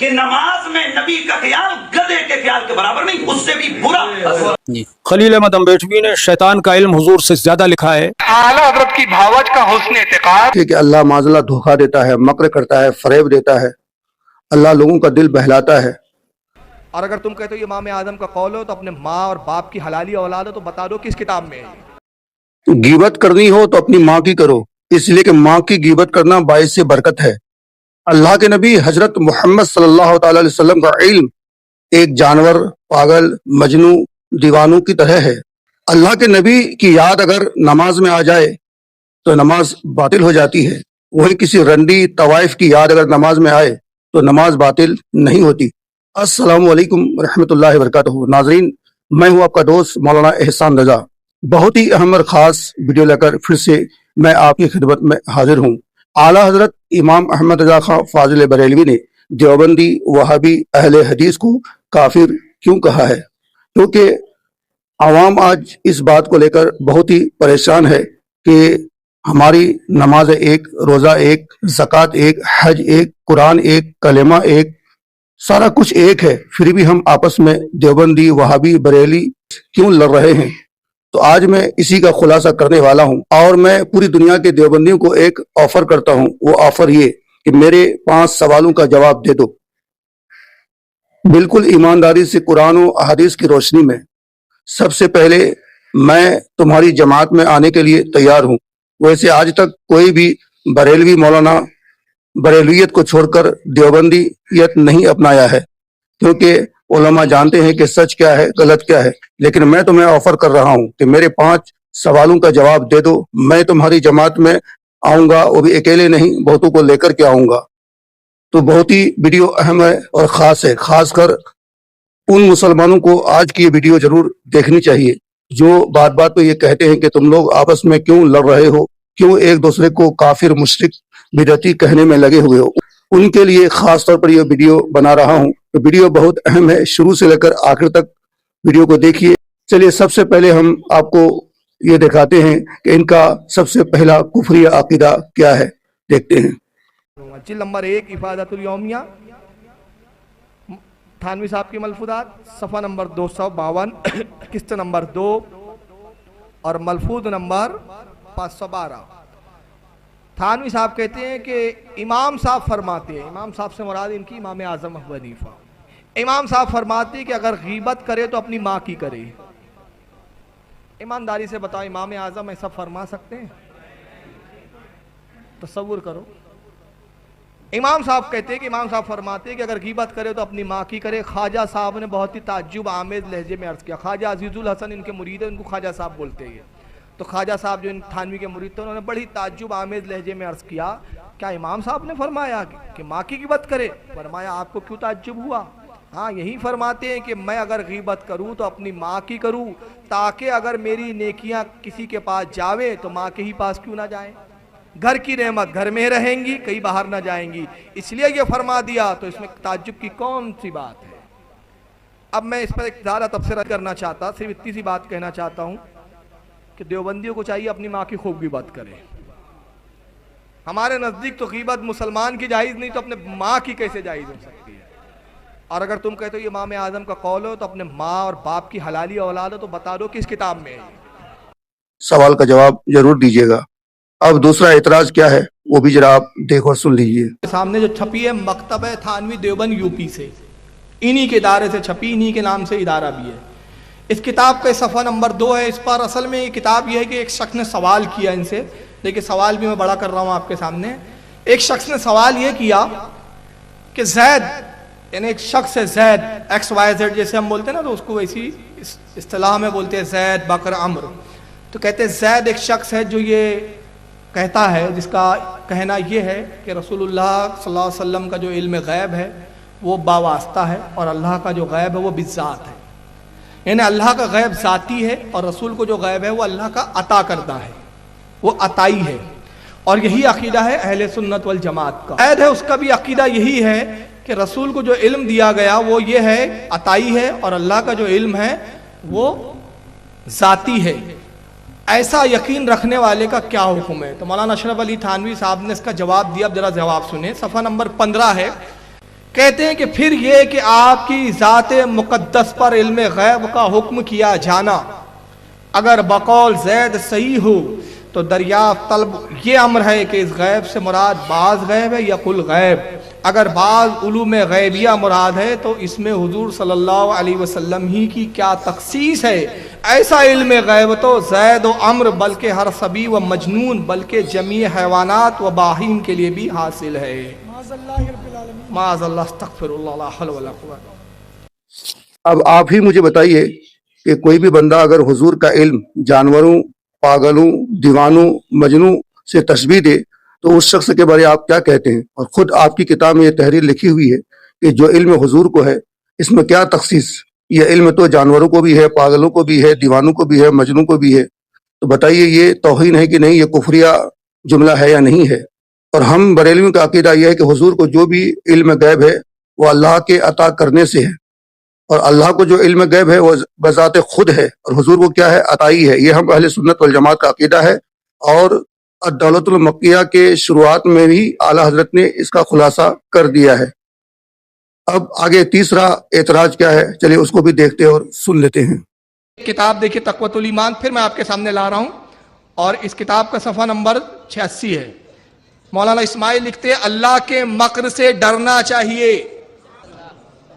کہ نماز میں نبی کا خیال گدھے کے خیال کے برابر نہیں، اس سے بھی برا۔ خلیل احمد امبیٹوی نے شیطان کا علم حضور سے زیادہ لکھا ہے۔ اعلیٰ حضرت کی بھاوج کا حسن اعتقاد کہ اللہ معاذ اللہ دھوکہ دیتا ہے، مکر کرتا ہے، فریب دیتا ہے، اللہ لوگوں کا دل بہلاتا ہے۔ اور اگر تم کہتے ہو یہ امام اعظم کا قول ہو تو اپنے ماں اور باپ کی حلالی اولاد ہو تو بتا دو کس کتاب میں ہے۔ غیبت کرنی ہو تو اپنی ماں کی کرو، اس لیے کہ ماں کی غیبت کرنا باعث سے برکت ہے۔ اللہ کے نبی حضرت محمد صلی اللہ تعالی علیہ وسلم کا علم ایک جانور، پاگل، مجنوں، دیوانوں کی طرح ہے۔ اللہ کے نبی کی یاد اگر نماز میں آ جائے تو نماز باطل ہو جاتی ہے، وہی کسی رنڈی طوائف کی یاد اگر نماز میں آئے تو نماز باطل نہیں ہوتی۔ السلام علیکم ورحمۃ اللہ وبرکاتہ۔ ناظرین، میں ہوں آپ کا دوست مولانا احسان رضا۔ بہت ہی اہم اور خاص ویڈیو لے کر پھر سے میں آپ کی خدمت میں حاضر ہوں۔ اعلیٰ حضرت امام احمد رضا خان فاضل بریلوی نے دیوبندی وہابی اہل حدیث کو کافر کیوں کہا ہے؟ کیونکہ عوام آج اس بات کو لے کر بہت ہی پریشان ہے کہ ہماری نماز ایک، روزہ ایک، زکوٰۃ ایک، حج ایک، قرآن ایک، کلمہ ایک، سارا کچھ ایک ہے، پھر بھی ہم آپس میں دیوبندی وہابی بریلی کیوں لڑ رہے ہیں؟ تو آج میں اسی کا خلاصہ کرنے والا ہوں، اور میں پوری دنیا کے دیوبندیوں کو ایک آفر کرتا ہوں۔ وہ آفر یہ کہ میرے 5 سوالوں کا جواب دے دو بالکل ایمانداری سے قرآن و احادیث کی روشنی میں۔ سب سے پہلے میں تمہاری جماعت میں آنے کے لیے تیار ہوں۔ ویسے آج تک کوئی بھی بریلوی مولانا بریلویت کو چھوڑ کر دیوبندیت نہیں اپنایا ہے، کیونکہ علماء جانتے ہیں کہ سچ کیا ہے، غلط کیا ہے۔ لیکن میں تمہیں آفر کر رہا ہوں کہ میرے 5 سوالوں کا جواب دے دو، میں تمہاری جماعت میں آؤں گا، وہ بھی اکیلے نہیں، بہتوں کو لے کر کے آؤں گا۔ تو بہت ہی ویڈیو اہم ہے اور خاص ہے، خاص کر ان مسلمانوں کو آج کی یہ ویڈیو ضرور دیکھنی چاہیے جو بات بات پہ یہ کہتے ہیں کہ تم لوگ آپس میں کیوں لڑ رہے ہو، کیوں ایک دوسرے کو کافر، مشرک، بدعتی کہنے میں لگے ہوئے ہو۔ ان کے لیے خاص طور پر یہ ویڈیو بنا رہا ہوں۔ ویڈیو بہت اہم ہے، شروع سے لے کر آخر تک ویڈیو کو دیکھیے۔ چلیے سب سے پہلے ہم آپ کو یہ دکھاتے ہیں کہ ان کا سب سے پہلا کفری عقیدہ کیا ہے، دیکھتے ہیں۔ جلد نمبر 1 عبادت الیومیہ، تھانوی صاحب کی ملفوظات، صفحہ نمبر 252، قسط نمبر 2 اور ملفوظ نمبر 512۔ تھانوی صاحب کہتے ہیں کہ امام صاحب فرماتے ہیں، امام صاحب سے مراد ان کی امام اعظم ابو حنیفہ، امام صاحب فرماتے ہیں کہ اگر غیبت کرے تو اپنی ماں کی کرے۔ ایمانداری سے بتاؤ امام اعظم ایسا فرما سکتے ہیں؟ تصور کرو، امام صاحب کہتے ہیں کہ امام صاحب فرماتے ہیں کہ اگر غیبت کرے تو اپنی ماں کی کرے۔ خواجہ صاحب نے بہت ہی تعجب آمیز لہجے میں عرض کیا، خواجہ عزیز الحسن ان کے مرید ہیں، ان کو خواجہ صاحب بولتے ہیں۔ تو خواجہ صاحب جو ان تھانوی کے مرید تھے، انہوں نے بڑی تعجب آمیز لہجے میں عرض کیا، کیا امام صاحب نے فرمایا کہ ماں کی غیبت کرے؟ فرمایا آپ کو کیوں تعجب ہوا؟ ہاں یہی فرماتے ہیں کہ میں اگر غیبت کروں تو اپنی ماں کی کروں، تاکہ اگر میری نیکیاں کسی کے پاس جاوے تو ماں کے ہی پاس کیوں نہ جائیں، گھر کی نعمت گھر میں رہیں گی، کہیں باہر نہ جائیں گی، اس لیے یہ فرما دیا۔ تو اس میں تعجب کی کون سی بات ہے؟ اب میں اس پر ایک زیادہ تبصرہ کرنا چاہتا، صرف اتنی سی بات کہنا چاہتا ہوں کہ دیوبندیوں کو چاہیے اپنی ماں کی خوب غیبت کرے۔ ہمارے نزدیک تو غیبت مسلمان کی جائز نہیں تو اپنے ماں کی کیسے جائز ہو سکتی ہے؟ اور اگر تم کہتے ہو یہ امام اعظم کا قول ہو تو اپنے ماں اور باپ کی حلالی اولاد ہو تو بتا دو کس کتاب میں ہے؟ سوال کا جواب ضرور دیجیے گا۔ اب دوسرا اعتراض کیا ہے وہ بھی ذرا آپ دیکھ اور سن لیجیے۔ سامنے جو چھپی ہے مکتب تھانوی دیوبند یو پی سے، انہی کے ادارے سے چھپی، انہی کے نام سے ادارہ بھی ہے۔ اس کتاب کا صفحہ نمبر 2 ہے۔ اس پر اصل میں یہ کتاب یہ ہے کہ ایک شخص نے سوال کیا ان سے، لیکن سوال بھی میں بڑا کر رہا ہوں آپ کے سامنے۔ ایک شخص نے سوال یہ کیا کہ زید، یعنی ایک شخص ہے زید، ایکس وائی زیڈ جیسے ہم بولتے ہیں نا، تو اس کو ویسی اصطلاح میں بولتے ہیں زید، بکر، عمرو۔ تو کہتے ہیں زید ایک شخص ہے جو یہ کہتا ہے، جس کا کہنا یہ ہے کہ رسول اللہ صلی اللہ علیہ وسلم کا جو علم غیب ہے وہ باواسطہ ہے، اور اللہ کا جو غیب ہے وہ بالذات ہے، یعنی اللہ کا غیب ذاتی ہے اور رسول کو جو غیب ہے وہ اللہ کا عطا کردہ ہے، وہ عطائی ہے۔ اور یہی عقیدہ ہے اہل سنت والجماعت کا۔ عید ہے اس کا بھی عقیدہ یہی ہے کہ رسول کو جو علم دیا گیا وہ یہ ہے، عطائی ہے، اور اللہ کا جو علم ہے وہ ذاتی ہے۔ ایسا یقین رکھنے والے کا کیا حکم ہے؟ تو مولانا اشرف علی تھانوی صاحب نے اس کا جواب دیا، اب ذرا جواب سنیں۔ صفحہ نمبر 15 ہے कहते हैं कि फिर ये कि आपकी ज़ात मुक़द्दस पर इल्म गैब का हुक्म किया जाना अगर बकौल ज़ैद सही हो तो दरियाफ्त तलब ये अम्र है कि इस गैब से मुराद बाज़ गैब है या कुल गैब। अगर बाज़ उलूम गैबिया मुराद है तो इसमें हुजूर सल्लल्लाहु अलैहि वसल्लम ही की क्या तखसीस है। ऐसा इल्म गैब तो ज़ैद व अम्र बल्कि हर सबी व मजनून बल्कि जमी हैवानात व बाहीम के लिए भी हासिल है। माज़अल्लाह अस्तग़फिरुल्लाह ला हौला वला कुव्वता। अब आप ही मुझे बताइए कि कोई भी बंदा अगर हुजूर का इल्म जानवरों, पागलों, दीवानों, मजनू से तशबीह दे तो उस शख्स के बारे में आप क्या कहते हैं? और खुद आपकी किताब में ये तहरीर लिखी हुई है कि जो इल्म हुजूर को है इसमें क्या तखसीस, ये इल्म तो जानवरों को भी है, पागलों को भी है, दीवानों को भी है, मजनू को भी है। तो बताइए ये तौहीन है कि नहीं, ये कुफरिया जुमला है या नहीं है? और हम बरेलवियों का अकीदा यह है कि हुजूर को जो भी इल्म गैब है वो अल्लाह के अता करने से है, और अल्लाह को जो इल्म गैब है वो बजाते खुद है, और हुजूर को क्या है, अताई है। ये हम अहले सुन्नत वल जमात का अकीदा है। और दौलतुल मक्किया के शुरुआत में भी आला हजरत ने इसका खुलासा कर दिया है। अब आगे तीसरा एतराज क्या है, चलिए उसको भी देखते और सुन लेते हैं। किताब देखिए तक़वतुल ईमान, फिर मैं आपके सामने ला रहा हूं और इस किताब का सफ़ा नंबर 86 है। मौलाना इस्माइल लिखते हैं अल्लाह के मक्र से डरना चाहिए।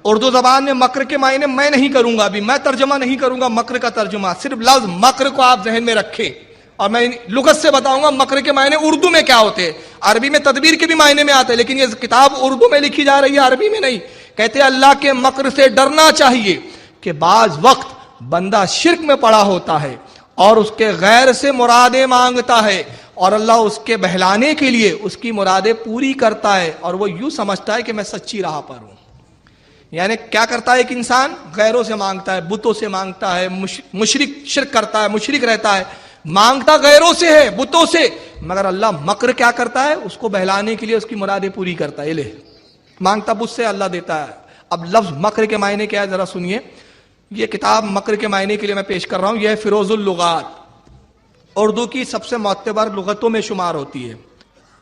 उर्दू जबान में मक्र के मायने मैं नहीं करूंगा, अभी मैं तर्जुमा नहीं करूंगा मक्र का तर्जुमा, सिर्फ लफ्ज मक्र को आप जहन में रखें और मैं लुगत से बताऊंगा मक्र के मायने उर्दू में क्या होते हैं। अरबी में तदबीर के भी मायने में आते हैं, लेकिन ये किताब उर्दू में लिखी जा रही है, अरबी में नहीं। कहते हैं अल्लाह के मक्र से डरना चाहिए कि बाज वक्त बंदा शिर्क में पड़ा होता है और उसके गैर से मुरादें मांगता है और अल्लाह उसके बहलाने के लिए उसकी मुरादें पूरी करता है और वो यूं समझता है कि मैं सच्ची राह पर हूं। यानी क्या करता है कि इंसान गैरों से मांगता है, बुतों से मांगता है, मुशरिक शिर्क करता है, मुशरिक रहता है, मांगता गैरों से है, बुतों से, मगर अल्लाह मक्र क्या करता है, उसको बहलाने के लिए उसकी मुरादें पूरी करता है। ले मांगता बुत से अल्लाह देता है। अब लफ्ज मक्र के मायने क्या है जरा सुनिए। ये किताब मक्र के मायने के लिए मैं पेश कर रहा हूं, यह फिरोजुल लुगात, उर्दू की सबसे मोतबर लुगतों में शुमार होती है।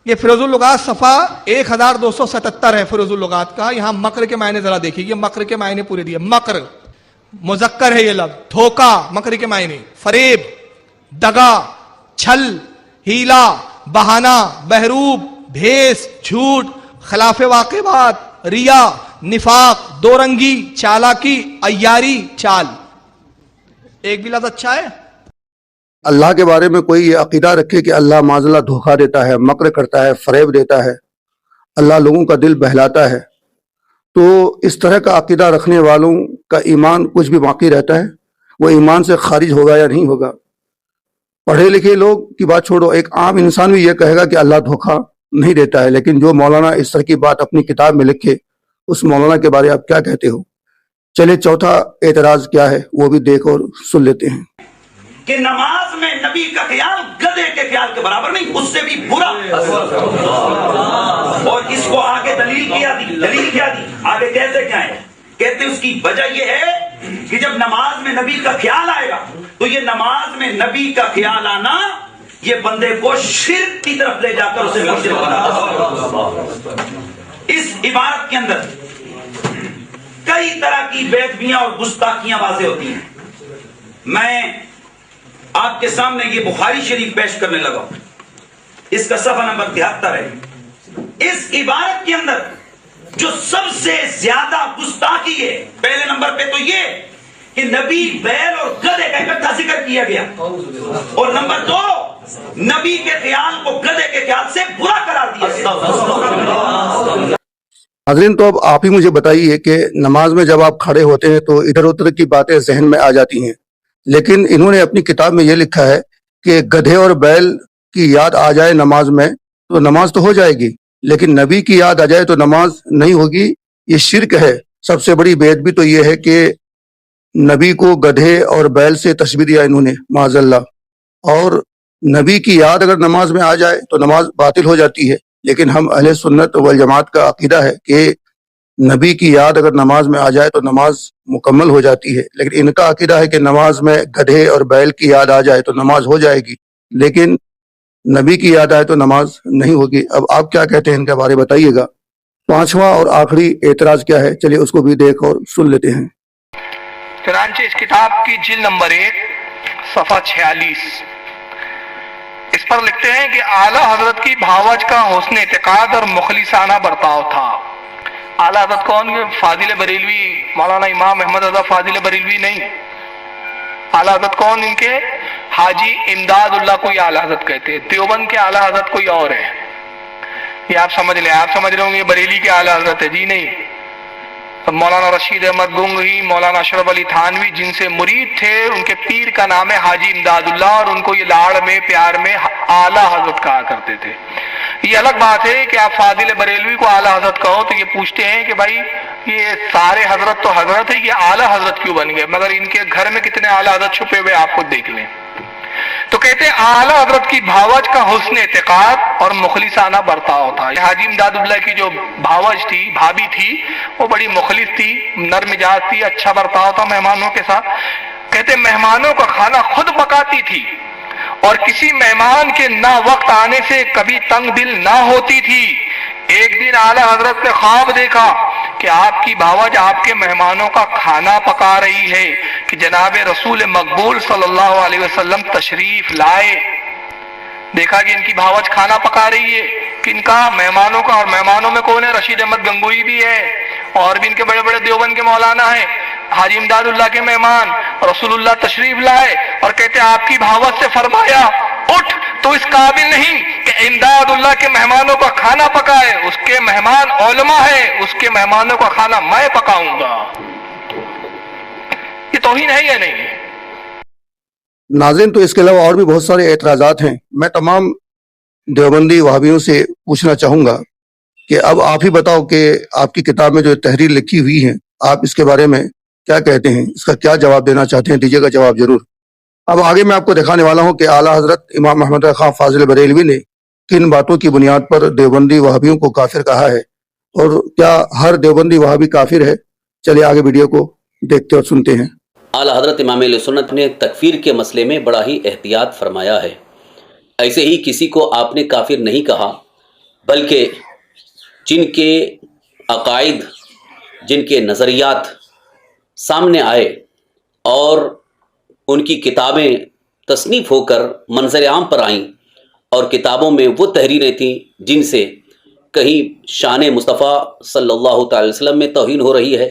ये फिरोजुल लुगात सफ़ा 1277 है फिरोजुल लुगात का। यहां मक्र के मायने जरा देखिए, ये मक्र के मायने पूरे दिए। मक्र मुजक्कर है, ये लफ्ज धोखा, मक्र के मायने फरेब, दगा, छल, हीला, बहाना, बहरूब, भेस, झूठ, खिलाफ वाक़े बात, रिया, निफाक, दोरंगी, चालाकी, अय्यारी, चाल। एक भी लफ्ज अच्छा है? अल्लाह के बारे में कोई ये अकीदा रखे कि अल्लाह माज़ल्लाह धोखा देता है, मक्र करता है, फरेब देता है, अल्लाह लोगों का दिल बहलाता है, तो इस तरह का अकीदा रखने वालों का ईमान कुछ भी बाकी रहता है? वो ईमान से खारिज होगा या नहीं होगा? पढ़े लिखे लोग की बात छोड़ो, एक आम इंसान भी ये कहेगा कि अल्लाह धोखा नहीं देता है। लेकिन जो मौलाना इस तरह की बात अपनी किताब में लिखे, उस मौलाना के बारे में आप क्या कहते हो? चलिए चौथा एतराज क्या है वो भी देख और सुन लेते हैं। कि नमाज में नबी का ख्याल गधे के ख्याल के बराबर नहीं, उससे भी बुरा। और इसको आगे दलील क्या दी, आगे कैसे क्या है? कहते उसकी वजह यह है कि जब नमाज में नबी का ख्याल आएगा तो ये नमाज में नबी का ख्याल आना ये बंदे को शिर्क की तरफ ले जाकर उसे मुश्रिक बना। इस इबारत के अंदर कई तरह की बेअदबियां और गुस्ताखियां वाज़ेह होती हैं। मैं आपके सामने ये बुखारी शरीफ पेश करने लगा, इसका सफ़ा नंबर 73 है। इस इबारत के अंदर जो सबसे ज्यादा गुस्ताखी है, पहले नंबर पे तो ये कि नबी बैल और गधे का इकट्ठा जिक्र किया गया, और नंबर 2 नबी के ख्याल को गधे के ख्याल से बुरा करार दिया गया। नाज़रीन, तो अब आप ही मुझे बताइए कि नमाज में जब आप खड़े होते हैं तो इधर उधर की बातें जहन में आ जाती हैं, लेकिन इन्होंने अपनी किताब में ये लिखा है कि गधे और बैल की याद आ जाए नमाज में तो नमाज तो हो जाएगी, लेकिन नबी की याद आ जाए तो नमाज नहीं होगी। ये शिर्क है। सबसे बड़ी बेअदबी तो ये है कि नबी को गधे और बैल से तशबीह दिया इन्होंने माज़अल्लाह, और नबी की याद अगर नमाज में आ जाए तो नमाज बातिल हो जाती है। लेकिन हम अहले सुन्नत वल जमात का अकीदा है कि नबी की याद अगर नमाज में आ जाए तो नमाज मुकम्मल हो जाती है। लेकिन इनका अकीदा है कि नमाज में गधे और बैल की याद आ जाए तो नमाज हो जाएगी, लेकिन नबी की याद आए तो नमाज नहीं होगी। अब आप क्या कहते हैं इनके बारे में बताइएगा। पांचवा और आखिरी एतराज क्या है, चलिए उसको भी देख और सुन लेते हैं। चुनांचे इस किताब की जिल नंबर 1 सफ़ा 46, इस पर लिखते हैं कि आला हजरत की भावज का हुस्न एतकाद और मुखलिसाना बर्ताव था। आला हजरत कौन? फाजिल बरेलवी, मौलाना इमाम अहमद रजा फाजिल बरेलवी नहीं। आला हजरत कौन इनके? हाजी इमदादुल्लाह को आला हजरत कहते हैं। देवबंद के आला हजरत कोई और है, ये आप समझ लें। आप समझ रहे होंगे बरेली के आला हजरत है, जी नहीं। मौलाना रशीद अहमद गुंगही, मौलाना अशरफ अली थानवी जिनसे मुरीद थे, उनके पीर का नाम है हाजी इमदादुल्लाह और उनको ये लाड़ में प्यार में आला हजरत कहा करते थे। ये अलग बात है कि आप फाजिल बरेलवी को आला हजरत कहो तो ये पूछते हैं कि भाई ये सारे हजरत तो हजरत है, ये आला हजरत क्यों बन गए? मगर इनके घर में कितने आला हजरत छुपे हुए आप खुद देख लें। तो कहते हैं आला हजरत की भावज का हुस्न एतकाद और मुखलिसाना बर्ताव था। हाजी इमदादुल्लाह की जो भावज थी, भाभी थी, वो बड़ी मुखलिस थी, नरम मिजाज थी, अच्छा बर्ताव था मेहमानों के साथ। कहते मेहमानों का खाना खुद पकाती थी और किसी मेहमान के ना वक्त आने से कभी तंग दिल ना होती थी। एक दिन आला हजरत ने ख्वाब देखा कि आपकी भावज आपके मेहमानों का खाना पका रही है कि जनाब रसूल मकबूल सल्लल्लाहु अलैहि वसल्लम तशरीफ लाए। देखा कि इनकी भावज खाना पका रही है, किनका? मेहमानों का। और मेहमानों में कौन है? रशीद अहमद गंगोई भी है और भी इनके बड़े बड़े देवबंद के मौलाना हैं। हाजी इमदादुल्लाह के मेहमान, रसूलुल्लाह तशरीफ लाए और कहते आपकी भावज से फरमाया उठ, तो इस काबिल नहीं कि इमदादुल्लाह के मेहमानों का खाना पकाए, उसके मेहमान उलमा है, उसके मेहमानों का खाना मैं पकाऊंगा। ये तौहीन है या नहीं? नाज़रीन, तो इसके अलावा और भी बहुत सारे एतराज़ात हैं। मैं तमाम देवबंदी वहाबियों से पूछना चाहूँगा कि अब आप ही बताओ कि आपकी किताब में जो तहरीर लिखी हुई है, आप इसके बारे में क्या कहते हैं, इसका क्या जवाब देना चाहते हैं? दीजिएगा जवाब जरूर। अब आगे मैं आपको दिखाने वाला हूँ कि आला हजरत इमाम अहमद रज़ा खां फाजिल बरेलवी ने किन बातों की बुनियाद पर देवबंदी वहाबियों को काफिर कहा है और क्या हर देवबंदी वहाबी काफिर है। चलिए आगे वीडियो को देखते और सुनते हैं। आला हज़रत इमाम अहले सुन्नत ने तकफीर के मसले में बड़ा ही एहतियात फरमाया है। ऐसे ही किसी को आपने काफिर नहीं कहा, बल्कि जिनके अकायद, जिनके नज़रियात सामने आए और उनकी किताबें तसनीफ़ होकर मंजर आम पर आईं और किताबों में वो तहरीरें थीं जिनसे कहीं शान मुस्तफ़ा सल्लल्लाहु अलैहि वसल्लम में तौहीन हो रही है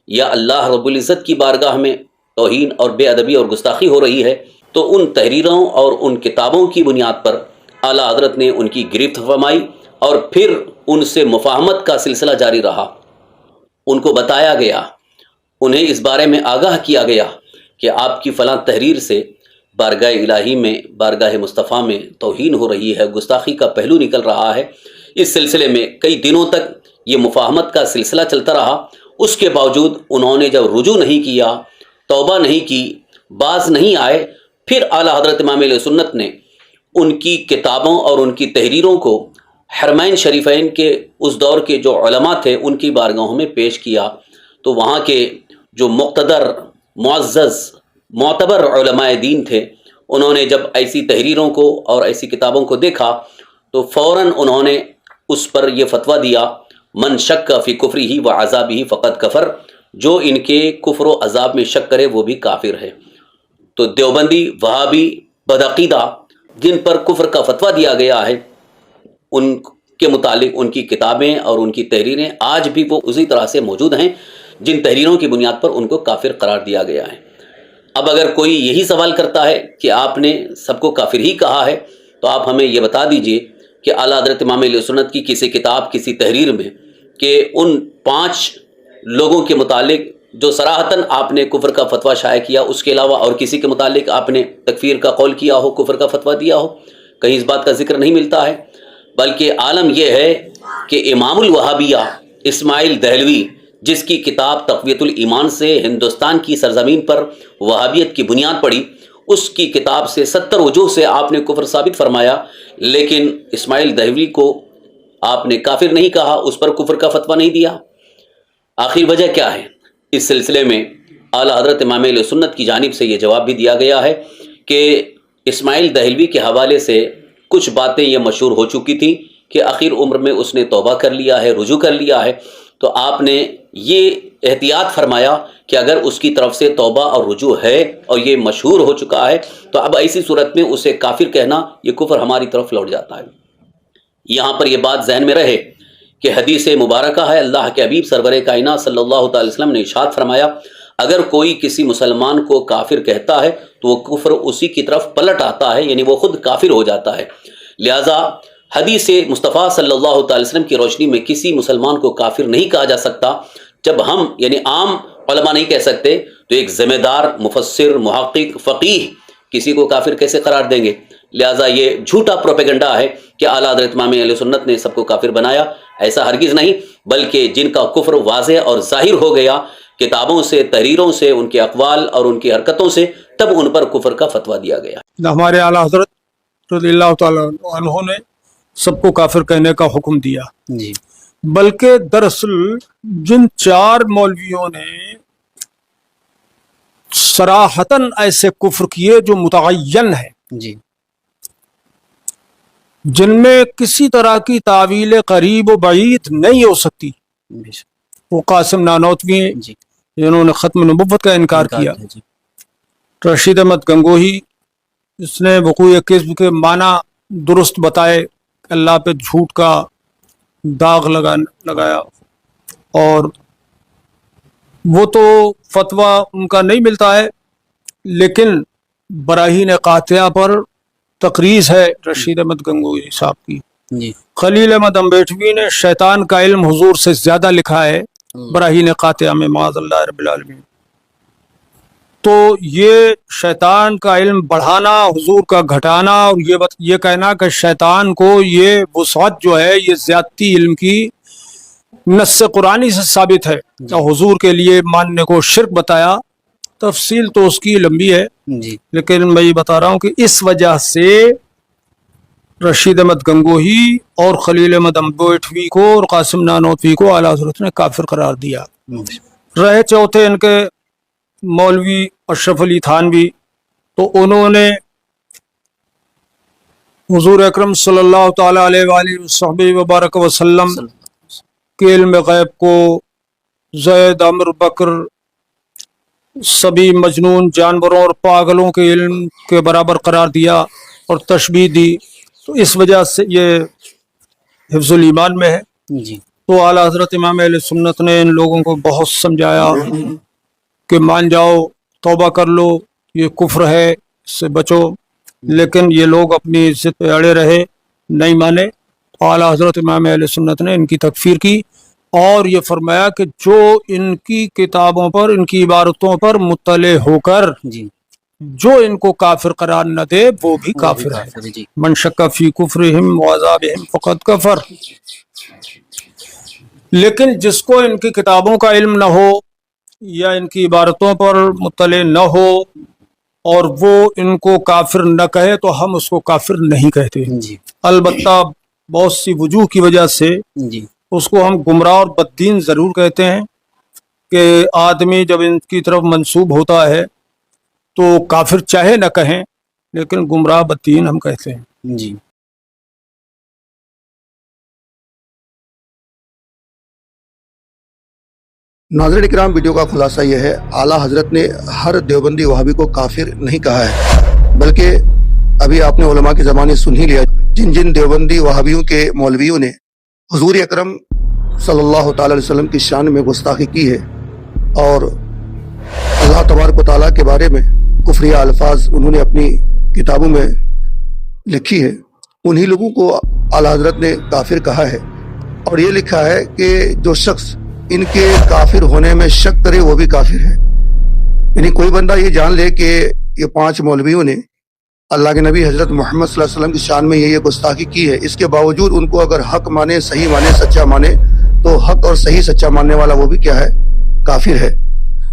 या अल्लाह रब्बुल इज़्ज़त की बारगाह में तौहीन और बेअदबी और गुस्ताखी हो रही है, तो उन तहरीरों और उन किताबों की बुनियाद पर आला हज़रत ने उनकी गिरफ्त फरमाई और फिर उनसे मुफाहमत का सिलसिला जारी रहा। उनको बताया गया, उन्हें इस बारे में आगाह किया गया कि आपकी फ़लाँ तहरीर से बारगाह इलाही में, बारगाह मुस्तफ़ा में तौहीन हो रही है, गुस्ताखी का पहलू निकल रहा है। इस सिलसिले में कई दिनों तक ये मुफाहमत का सिलसिला चलता रहा। उसके बावजूद उन्होंने जब रुजू नहीं किया, तौबा नहीं की, बाज नहीं आए, फिर आला हज़रत इमाम अहले सुन्नत ने उनकी किताबों और उनकी तहरीरों को हरमैन शरीफैन के उस दौर के जो उलमा थे उनकी बारगाहों में पेश किया। तो वहाँ के जो मुक़्तदर, मुअज़्ज़ज़, मोतबर उलमाए दीन थे, उन्होंने जब ऐसी तहरीरों को और ऐसी किताबों को देखा तो फ़ौरन उन्होंने उस पर यह फतवा दिया, मन शक्क फ़ी कुफ्रिही व अज़ाबिही फ़क़द कफ़र, जो इनके कुफ्र व अज़ाब में शक करे वो भी काफिर है। तो देवबंदी वहाबी बदअक़ीदा जिन पर कुफ्र का फतवा दिया गया है, उनके मुतालिक उनकी किताबें और उनकी तहरीरें आज भी वो उसी तरह से मौजूद हैं जिन तहरीरों की बुनियाद पर उनको काफिर करार दिया गया है। अब अगर कोई यही सवाल करता है कि आपने सबको काफिर ही कहा है, तो आप हमें ये बता दीजिए कि आला हज़रत इमाम अहले सुन्नत की किसी किताब, किसी तहरीर में कि उन 5 लोगों के मुतालिक जो सराहतन आपने कुफ्र का फतवा शाया किया, उसके अलावा और किसी के मुतालिक आपने तकफीर का कौल किया हो, कुफ्र का फतवा दिया हो, कहीं इस बात का जिक्र नहीं मिलता है। बल्कि आलम यह है कि इमामुल वहाबिया इस्माइल दहलवी, जिसकी किताब तक़वियतुल ईमान से हिंदुस्तान की सरजमीन पर वहाबियत की बुनियाद पड़ी, उसकी किताब से 70 वजूह से आपने कुफ्र साबित फरमाया, लेकिन इस्माइल दहलवी को आपने काफिर नहीं कहा, उस पर कुफ्र का फतवा नहीं दिया। आखिर वजह क्या है? इस सिलसिले में आला हज़रत इमाम अहले सुन्नत की जानिब से ये जवाब भी दिया गया है कि इस्माइल दहलवी के हवाले से कुछ बातें ये मशहूर हो चुकी थी کہ آخر عمر میں اس نے توبہ کر لیا ہے، رجوع کر لیا ہے، تو آپ نے یہ احتیاط فرمایا کہ اگر اس کی طرف سے توبہ اور رجوع ہے اور یہ مشہور ہو چکا ہے تو اب ایسی صورت میں اسے کافر کہنا یہ کفر ہماری طرف لوٹ جاتا ہے۔ یہاں پر یہ بات ذہن میں رہے کہ حدیث مبارکہ ہے، اللہ کے حبیب سرور کائنات صلی اللہ تعالی وسلم نے ارشاد فرمایا اگر کوئی کسی مسلمان کو کافر کہتا ہے تو وہ کفر اسی کی طرف پلٹ آتا ہے، یعنی وہ خود کافر ہو جاتا ہے۔ لہذا حدیث مصطفیٰ صلی اللہ تعالی وسلم کی روشنی میں کسی مسلمان کو کافر نہیں کہا جا سکتا۔ جب ہم یعنی عام علماء نہیں کہہ سکتے تو ایک ذمہ دار مفسر، محقق، فقیہ کسی کو کافر کیسے قرار دیں گے؟ لہٰذا یہ جھوٹا پروپیگنڈا ہے کہ اعلیٰ حضرت امام اہل سنت نے سب کو کافر بنایا، ایسا ہرگز نہیں، بلکہ جن کا کفر واضح اور ظاہر ہو گیا کتابوں سے، تحریروں سے، ان کے اقوال اور ان کی حرکتوں سے، تب ان پر کفر کا فتویٰ دیا گیا۔ ہمارے اعلیٰ حضرت رضی اللہ تعالیٰ عنہ نے سب کو کافر کہنے کا حکم دیا، جی بلکہ دراصل جن 4 مولویوں نے صراحتاً ایسے کفر کیے جو متعین ہے، جی جن میں کسی طرح کی تعویل قریب و بعید نہیں ہو سکتی، بے شک، وہ قاسم نانوتوی ہیں جی جنہوں نے ختم نبوت کا انکار کیا، جی رشید احمد گنگوہی اس نے وقوع کذب کے معنی درست بتائے، اللہ پہ جھوٹ کا داغ لگایا، اور وہ تو فتویٰ ان کا نہیں ملتا ہے، لیکن براہین قاطعہ پر تقریض ہے رشید احمد گنگوہی صاحب کی۔ جی خلیل احمد امبیٹوی نے شیطان کا علم حضور سے زیادہ لکھا ہے براہین قاطعہ میں، معاذ اللہ رب العالمین۔ تو یہ شیطان کا علم بڑھانا، حضور کا گھٹانا، اور یہ کہنا کہ شیطان کو یہ وسعت جو ہے یہ زیادتی علم کی نص قرآنی سے ثابت ہے، حضور کے لیے ماننے کو شرک بتایا، تفصیل تو اس کی لمبی ہے، جی لیکن میں یہ بتا رہا ہوں کہ اس وجہ سے رشید احمد گنگوہی اور خلیل احمد امبیٹوی کو اور قاسم نانوتوی کو اعلیٰ حضرت نے کافر قرار دیا۔ رہے چوتھے ان کے مولوی اشرف علی تھانوی، تو انہوں نے حضور اکرم صلی اللہ تعالی علیہ وآلہ وصحبہ وبارک وسلم کے علم غیب کو زید، عمر، بکر، سبھی مجنون جانوروں اور پاگلوں کے علم کے برابر قرار دیا اور تشبیہ دی، تو اس وجہ سے یہ حفظ الایمان میں ہے۔ جی تو اعلیٰ حضرت امام اہل سنت نے ان لوگوں کو بہت سمجھایا کہ مان جاؤ، توبہ کر لو، یہ کفر ہے، اس سے بچو، لیکن یہ لوگ اپنی عزت پہ اڑے رہے، نہیں مانے۔ اعلیٰ حضرت امام اہل سنت نے ان کی تکفیر کی اور یہ فرمایا کہ جو ان کی کتابوں پر، ان کی عبارتوں پر مطلع ہو کر جی جو ان کو کافر قرار نہ دے وہ بھی کافر ہے۔ جی من شک فی کفرہم وعذابہم فقد کفر۔ لیکن جس کو ان کی کتابوں کا علم نہ ہو یا ان کی عبارتوں پر مطلع نہ ہو اور وہ ان کو کافر نہ کہے تو ہم اس کو کافر نہیں کہتے، جی البتہ بہت سی وجوہ کی وجہ سے جی اس کو ہم گمراہ اور بددین ضرور کہتے ہیں، کہ آدمی جب ان کی طرف منسوب ہوتا ہے تو کافر چاہے نہ کہیں لیکن گمراہ بددین ہم کہتے ہیں۔ جی ناظرین اکرام، ویڈیو کا خلاصہ یہ ہے، اعلیٰ حضرت نے ہر دیوبندی وہابی کو کافر نہیں کہا ہے، بلکہ ابھی آپ نے علماء کے زمانے سن ہی لیا جن جن دیوبندی وہابیوں کے مولویوں نے حضور اکرم صلی اللہ تعالی علیہ وسلم کی شان میں گستاخی کی ہے اور اللہ تبارک و تعالیٰ کے بارے میں کفریہ الفاظ انہوں نے اپنی کتابوں میں لکھی ہے، انہی لوگوں کو اعلیٰ حضرت نے کافر کہا ہے، اور یہ لکھا ہے کہ جو شخص ان کے کافر ہونے میں شک کرے وہ بھی کافر ہے۔ یعنی کوئی بندہ یہ جان لے کہ یہ 5 مولویوں نے اللہ کے نبی حضرت محمد صلی اللہ علیہ وسلم کی شان میں یہ گستاخی کی ہے، اس کے باوجود ان کو اگر حق مانے، صحیح مانے، سچا مانے، تو حق اور صحیح سچا ماننے والا وہ بھی کیا ہے؟ کافر ہے۔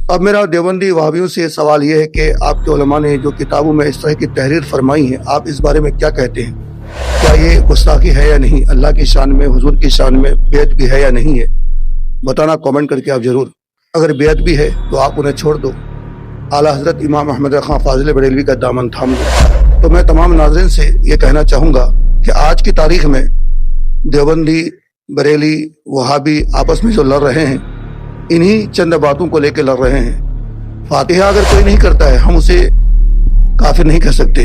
اب میرا دیوبندی وہابیوں سے سوال یہ ہے کہ آپ کے علماء نے جو کتابوں میں اس طرح کی تحریر فرمائی ہے، آپ اس بارے میں کیا کہتے ہیں؟ کیا یہ گستاخی ہے یا نہیں؟ اللہ کی شان میں، حضور کی شان میں بیعت بھی ہے یا نہیں ہے؟ بتانا کامنٹ کر کے آپ ضرور۔ اگر بیعت بھی ہے تو آپ انہیں چھوڑ دو، اعلیٰ حضرت امام احمد خان فاضل بریلوی کا دامن تھام دو۔ تو میں تمام ناظرین سے یہ کہنا چاہوں گا کہ آج کی تاریخ میں देवबंदी, बरेली, वहाबी आपस में जो लड़ रहे हैं, इन्हीं चंद बातों को लेकर लड़ रहे हैं। फातिहा अगर कोई नहीं करता है, हम उसे काफिर नहीं कह सकते।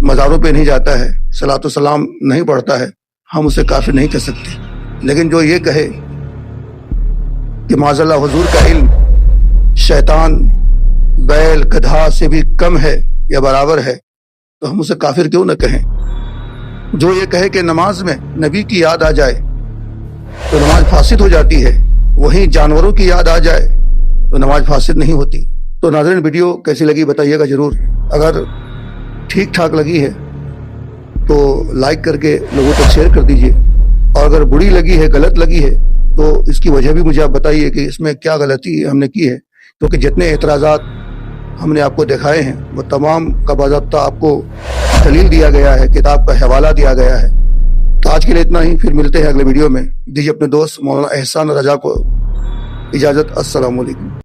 मज़ारों पे नहीं जाता है, सलातो सलाम नहीं पढ़ता है, हम उसे काफिर नहीं कह सकते। लेकिन जो ये कहे कि माज़अल्लाह हुजूर का इल्म शैतान, बैल, गधा से भी कम है या बराबर है, तो हम उसे काफिर क्यों न कहें। जो ये कहे कि नमाज में नबी की याद आ जाए तो नमाज फासिद हो जाती है, वहीं जानवरों की याद आ जाए तो नमाज फासिद नहीं होती। तो नाज़रीन, वीडियो कैसी लगी बताइएगा ज़रूर। अगर ठीक ठाक लगी है तो लाइक करके लोगों तक शेयर कर दीजिए, और अगर बुरी लगी है, गलत लगी है, तो इसकी वजह भी मुझे आप बताइए कि इसमें क्या गलती हमने की है। क्योंकि जितने एतराज़ात हमने आपको दिखाए हैं वो तमाम का बाज़ाब्ता आपको दलील दिया गया है, किताब का हवाला दिया गया है। तो आज के लिए इतना ही, फिर मिलते हैं अगले वीडियो में। दीजिए अपने दोस्त मौलाना एहसान रजा को इजाज़त। अस्सलाम वालेकुम।